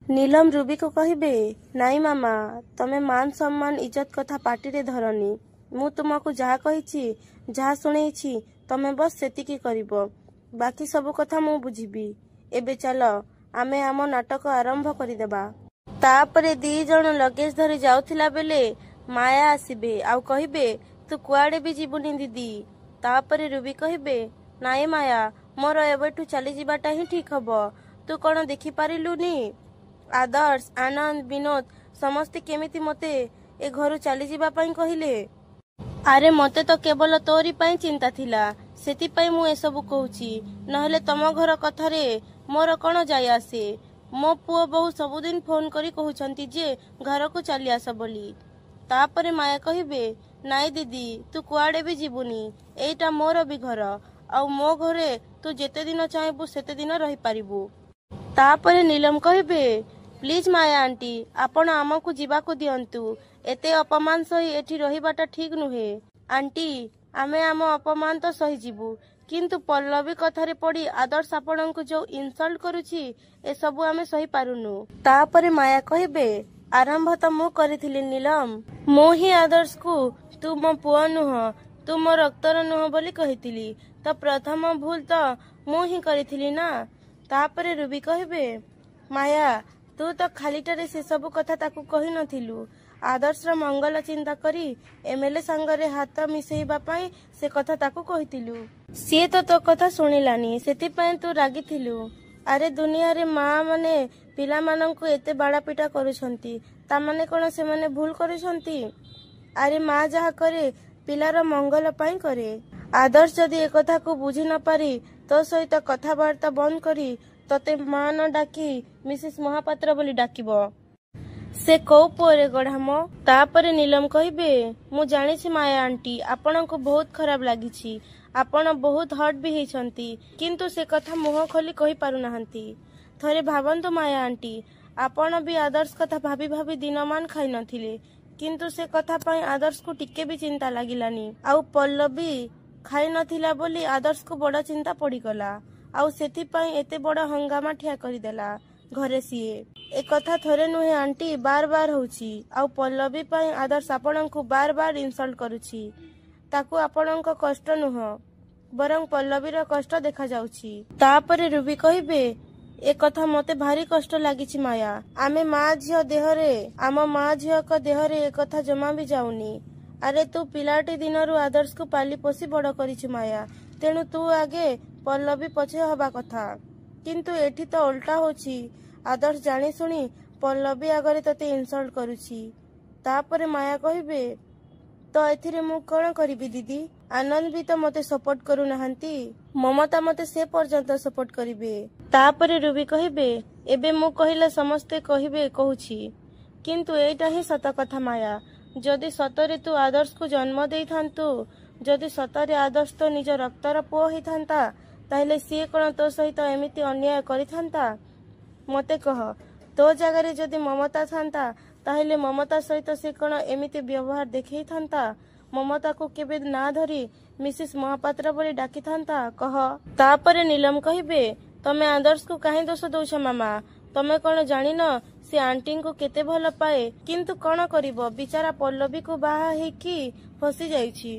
नीलम ruby को कहिबे नाई मामा तमे मान सम्मान इज्जत कथा पार्टी धरनी मु तुमको जहा कही जहा शुणेछि तमे बस सेतिकी करिबो बाकी सब कथा मु बुझिबी एबे चलो आमे आम नाटक आरंभ करिदेबा। तापरे दी जण लगेज धरी जाउथिला बेले माया आसीबे आउ कहिबे तू कुआडे भी जीवनी दीदी। तापरे रुबी कहिबे नाई माया मोर एबेठू चली जिबाटा ही ठीक हबो तू कौन देखि पारिलुनी आदर्श आनंद विनोद समस्ते केमिति मते ए घरु चली जिबा पई कहिले। अरे मते तो केवल तोरी पई चिंता थिला सेति पई मु ए सब कहूची नहले तम घर कथारे मोर कौन जाय आसे मो पुओ बहु सबुदिन फोन करी कहउछंती जे घर को चली आस बोली। तापरे माया कहिबे नाई दीदी तू कुआडे भी जीवनी एटा मोर भी घर आउ मो घरे तू जेते दिन चाहेबू सेते दिन रही पारिबू। तापरे नीलम कहिबे प्लीज माया आंटी आपण आमको जीवाको दियंतु एते अपमान सही एठी रहिबाटा ठीक नुहे आंटी आमे आम अपमान तो सही जीवु किंतु पल्लवी कथारे पड़ी आदर्श आपणको जो इनसल्ट करूची ए सब आमे सही पारुनु। तापरे माया कहिबे आरंभ तो मु करिथिली नीलम मु ही आदर्श को तू मो पुआ नुह तू मो रक्तर नुह बोली कहिथिली तो प्रथम भूल तो मु ही करिथिली ना। तापरे रुबी कहिबे माया तू तो खालीटारे से सब कथा ताकू कहि नथिलु आदर्श र मंगल चिंता करी एमएलए संगरे हाथ मिसेइबा पई से कथा ताकू कहिथिलु सी तो कथा सुनिलानी सेति पई तू रागिथिलु। अरे दुनिया रे माँ माने पिला माननकु एते बाड़ा पिटा करूछंती ता माने कोन से माने भूल करूछंती। अरे माँ जहा करे पिलार मंगल पई करे आदर्श जदि ए कथा को बुझी न पारी तो सहित कथाबार्ता बंद करी तते माँ न डाकी मिसेस महापात्र बोली डाकिबो से कौ पुअरे गढ़ाम। तापरे नीलम कहिबे मु जानिछि माया आंटी आपनको बहुत खराब लागिछि आपण बहुत हर्ट भी हेछंती किंतु से कथा मुह खोली कहि पारु नाहंती थरे भाबंतु माया आंटी आपण भी आदर्श कथा भाभी भाभी दिनमान खाई नथिले किंतु से कथा पई आदर्श को टिके भी चिंता लागिलानी आउ पल्लवी खाई नथिला बोली आदर्श को बड़ा चिंता पड़ी गला आउ सेति पई एते बड़ा हंगामा ठिया करिदेला घरे सीए ए कथा थरे नुहे आंटी बार बार होउची आउ पल्लवी पई आदर्श आपणको बार बार इनसल्ट करूची ताकू आपणको कष्ट नुह बरं पल्लवीर कष्ट देखा जाउची। तापरे रुबी कहिबे ए कथा मते भारी कष्ट लागिची माया आमे माँ झियो देहरे आम माँ झियो को देहरे ए कथा जमा भी जाउनी। अरे तू पिलाटी दिनरु आदर्श को पाली पोसी बड़ करिछु माया तेणु तू आगे पल्लवी पछे हबा कथा किंतु एठी तो उल्टा होची आदर्श जानी सुनी पल्लवी आगरे तते इनसल्ट करूची। तापरे माया कहिबे तो एथिरे मु कोन करिबी दीदी आनंद भी तो मते सपोर्ट करू नाहंती ममता मते से पर्यंत सपोर्ट करिबे। तापरे रुबी कहिबे एबे मु कहिला समस्ते कहिबे कहूची किंतु एटा ही सत कथा माया जदि सतरे तू आदर्श को जन्म देई थांतु जदि सतरे आदर्श तो निज रक्तर पुओ ही थांता ताहले सी कोन तो सहित एमिति अन्याय करि थांता मते कह तो जगह जदि ममता थांता ताहले ममता सहित से कोन एमिति व्यवहार देखै थांता ममता को केबे ना धरी मिसेस महापात्र बोली डाकी थांता कह। तापरे नीलम कहिबे तमे आदर्श को काहे दोष दउछ मामा तमे कोन जानि न से आंटी को केते भल पाए किंतु कोन करिवो बिचारा पल्लवी को बाहा हे कि फसी जाईछि।